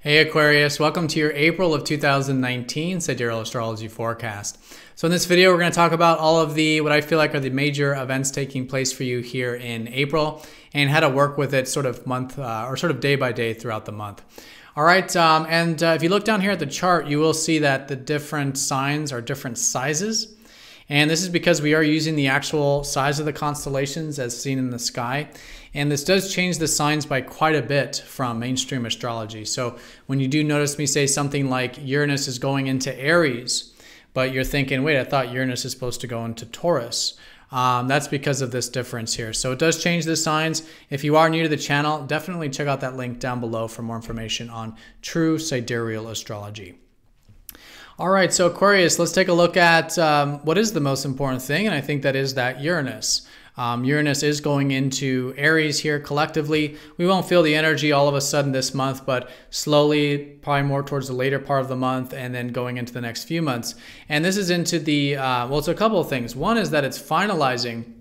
Hey Aquarius, welcome to your April of 2019 Sidereal Astrology forecast. So in this video, we're going to talk about all of what I feel like are the major events taking place for you here in April and how to work with it sort of month or sort of day by day throughout the month. All right, if you look down here at the chart, you will see that the different signs are different sizes. And this is because we are using the actual size of the constellations as seen in the sky. And this does change the signs by quite a bit from mainstream astrology. So when you do notice me say something like Uranus is going into Aries, but you're thinking, wait, I thought Uranus is supposed to go into Taurus. That's because of this difference here. So it does change the signs. If you are new to the channel, definitely check out that link down below for more information on true sidereal astrology. All right, so Aquarius, let's take a look at what is the most important thing, and I think that is that Uranus. Uranus is going into Aries here collectively. We won't feel the energy all of a sudden this month, but slowly, probably more towards the later part of the month and then going into the next few months. And this is into the, well, it's a couple of things. One is that it's finalizing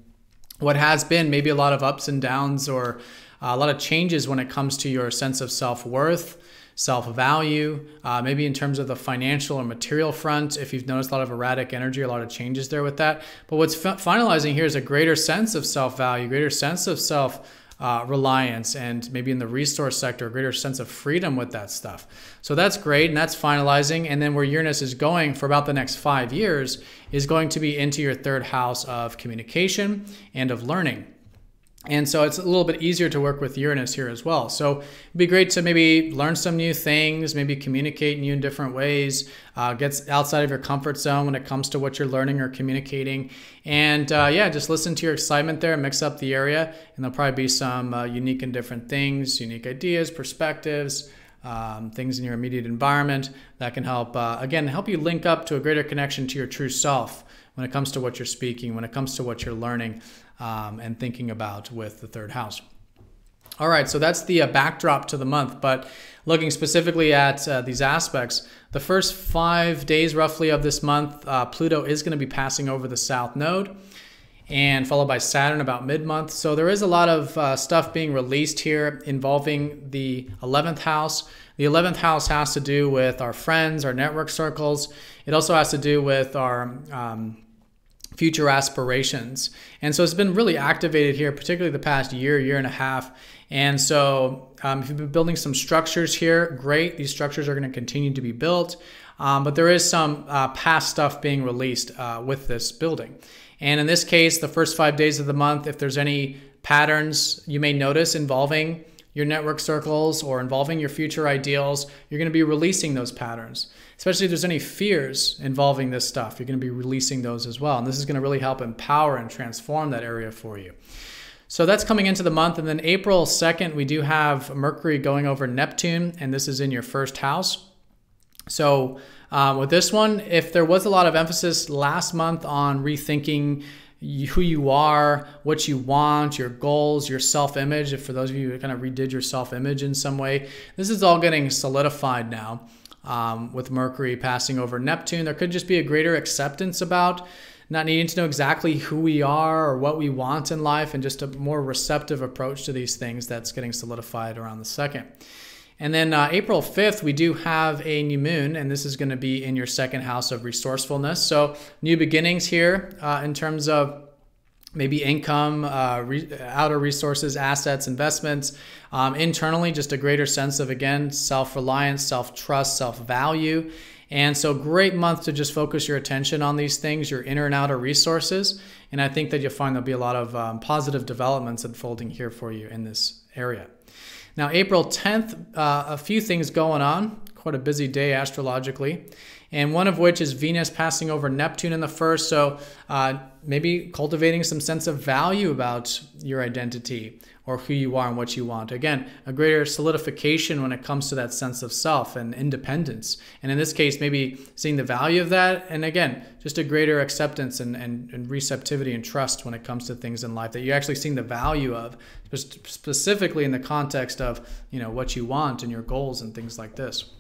what has been maybe a lot of ups and downs or a lot of changes when it comes to your sense of self-worth, self-value, maybe in terms of the financial or material front, if you've noticed a lot of erratic energy, a lot of changes there with that. But what's finalizing here is a greater sense of self-value, greater sense of self-reliance, and maybe in the resource sector, a greater sense of freedom with that stuff. So that's great, and that's finalizing. And then where Uranus is going for about the next 5 years is going to be into your third house of communication and of learning. And so it's a little bit easier to work with Uranus here as well. So it'd be great to maybe learn some new things, maybe communicate in different ways, get outside of your comfort zone when it comes to what you're learning or communicating. And yeah, just listen to your excitement there, mix up the area, and there'll probably be some unique and different things, unique ideas, perspectives, things in your immediate environment that can help, again, help you link up to a greater connection to your true self when it comes to what you're speaking, when it comes to what you're learning and thinking about with the third house. All right, so that's the backdrop to the month, but looking specifically at these aspects, the first 5 days roughly of this month, Pluto is going to be passing over the south node and followed by Saturn about mid-month. So there is a lot of stuff being released here involving the 11th house. The 11th house has to do with our friends, our network circles. It also has to do with our future aspirations. And so it's been really activated here, particularly the past year and a half. And so if you've been building some structures here, great. These structures are going to continue to be built. But there is some past stuff being released with this building. And in this case, the first 5 days of the month, if there's any patterns you may notice involving your network circles or involving your future ideals, you're going to be releasing those patterns. Especially if there's any fears involving this stuff, you're going to be releasing those as well. And this is going to really help empower and transform that area for you. So that's coming into the month. And then April 2nd, we do have Mercury going over Neptune, and this is in your first house. So with this one, if there was a lot of emphasis last month on rethinking who you are, what you want, your goals, your self-image, if for those of you who kind of redid your self-image in some way, this is all getting solidified now. With Mercury passing over Neptune, there could just be a greater acceptance about not needing to know exactly who we are or what we want in life, and just a more receptive approach to these things that's getting solidified around the 2nd. And then April 5th, we do have a new moon, and this is going to be in your second house of resourcefulness. So new beginnings here in terms of maybe income, outer resources, assets, investments. Internally, just a greater sense of, again, self-reliance, self-trust, self-value. And so great month to just focus your attention on these things, your inner and outer resources. And I think that you'll find there'll be a lot of positive developments unfolding here for you in this area. Now, April 10th, a few things going on. Quite a busy day astrologically. And one of which is Venus passing over Neptune in the first. So maybe cultivating some sense of value about your identity or who you are and what you want. Again, a greater solidification when it comes to that sense of self and independence. And in this case, maybe seeing the value of that. And again, just a greater acceptance and receptivity and trust when it comes to things in life that you're actually seeing the value of, specifically in the context of, you know, what you want and your goals and things like this.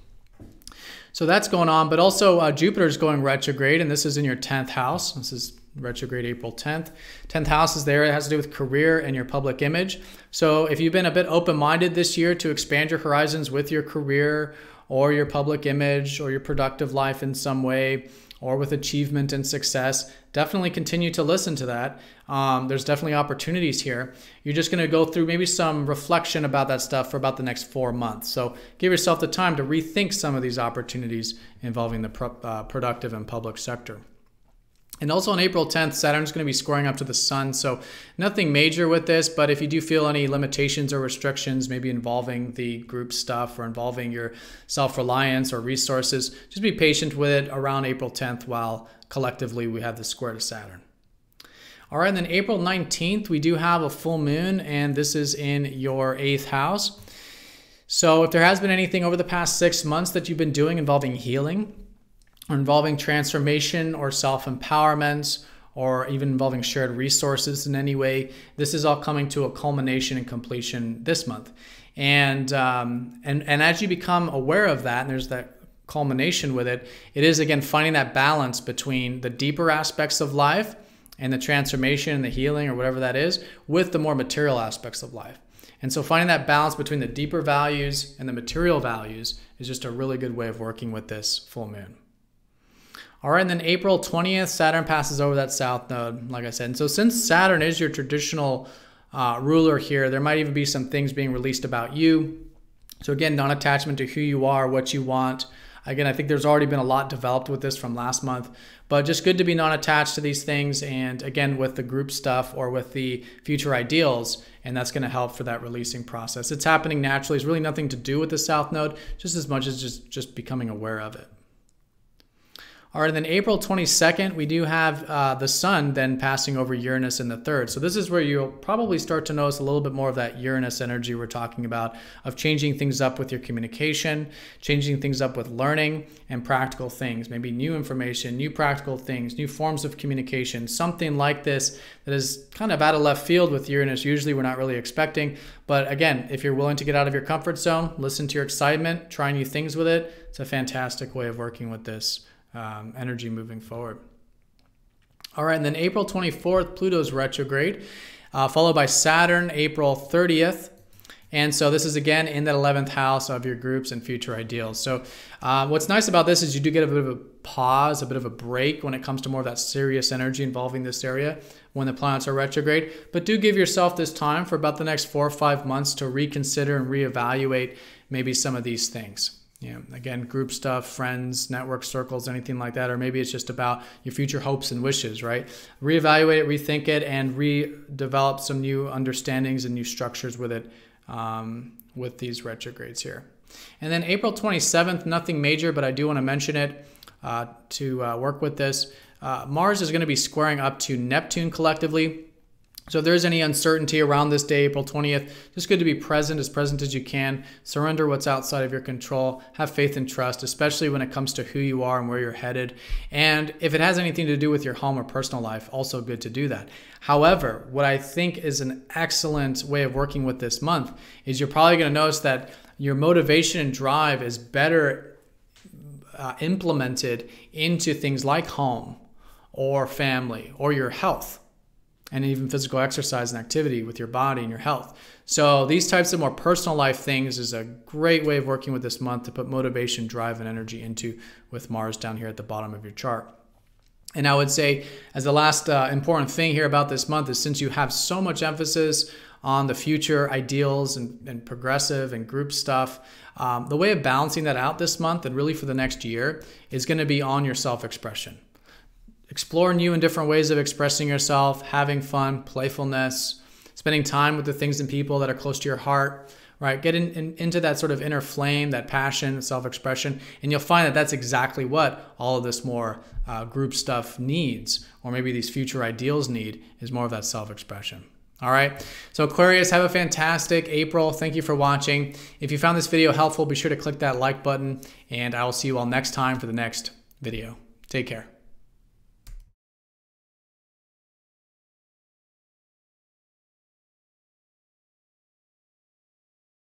So that's going on, but also Jupiter's going retrograde, and this is in your 10th house. This is retrograde April 10th. 10th house is there. It has to do with career and your public image. So if you've been a bit open-minded this year to expand your horizons with your career or your public image or your productive life in some way, or with achievement and success, definitely continue to listen to that. There's definitely opportunities here. You're just going to go through maybe some reflection about that stuff for about the next 4 months. So give yourself the time to rethink some of these opportunities involving the productive and public sector. And also on April 10th, Saturn's going to be squaring up to the Sun, so nothing major with this, but if you do feel any limitations or restrictions, maybe involving the group stuff or involving your self-reliance or resources, just be patient with it around April 10th while collectively we have the square to Saturn. All right, and then April 19th, we do have a full moon, and this is in your 8th house. So if there has been anything over the past 6 months that you've been doing involving healing, or involving transformation or self-empowerment, or even involving shared resources in any way, this is all coming to a culmination and completion this month. And as you become aware of that, and there's that culmination with it, it is again finding that balance between the deeper aspects of life and the transformation and the healing or whatever that is, with the more material aspects of life. And so finding that balance between the deeper values and the material values is just a really good way of working with this full moon. All right, and then April 20th, Saturn passes over that south node, like I said. And so since Saturn is your traditional ruler here, there might even be some things being released about you. So again, non-attachment to who you are, what you want. Again, I think there's already been a lot developed with this from last month, but just good to be non-attached to these things. And again, with the group stuff or with the future ideals, and that's going to help for that releasing process. It's happening naturally. It's really nothing to do with the south node, just as much as just becoming aware of it. All right, and then April 22nd, we do have the Sun then passing over Uranus in the 3rd. So this is where you'll probably start to notice a little bit more of that Uranus energy we're talking about, of changing things up with your communication, changing things up with learning and practical things, maybe new information, new practical things, new forms of communication, something like this that is kind of out of left field with Uranus. Usually we're not really expecting. But again, if you're willing to get out of your comfort zone, listen to your excitement, try new things with it, it's a fantastic way of working with this energy moving forward. All right, and then April 24th, Pluto's retrograde, followed by Saturn, April 30th. And so this is again in that 11th house of your groups and future ideals. So what's nice about this is you do get a bit of a pause, a bit of a break when it comes to more of that serious energy involving this area when the planets are retrograde. But do give yourself this time for about the next 4 or 5 months to reconsider and reevaluate maybe some of these things. You know, again, group stuff, friends, network circles, anything like that, or maybe it's just about your future hopes and wishes, right? Reevaluate it, rethink it, and redevelop some new understandings and new structures with it, with these retrogrades here. And then April 27th, nothing major, but I do want to mention it to work with this. Mars is going to be squaring up to Neptune collectively. So if there's any uncertainty around this day, April 20th, just good to be present as you can. Surrender what's outside of your control. Have faith and trust, especially when it comes to who you are and where you're headed. And if it has anything to do with your home or personal life, also good to do that. However, what I think is an excellent way of working with this month is you're probably going to notice that your motivation and drive is better implemented into things like home or family or your health, and even physical exercise and activity with your body and your health. So these types of more personal life things is a great way of working with this month to put motivation, drive, and energy into, with Mars down here at the bottom of your chart. And I would say, as the last important thing here about this month is, since you have so much emphasis on the future ideals and progressive and group stuff, the way of balancing that out this month and really for the next year is going to be on your self-expression. Explore new and different ways of expressing yourself, having fun, playfulness, spending time with the things and people that are close to your heart, right? Get into that sort of inner flame, that passion, self-expression, and you'll find that that's exactly what all of this more group stuff needs, or maybe these future ideals need, is more of that self-expression. All right, so Aquarius, have a fantastic April. Thank you for watching. If you found this video helpful, be sure to click that like button, and I will see you all next time for the next video. Take care.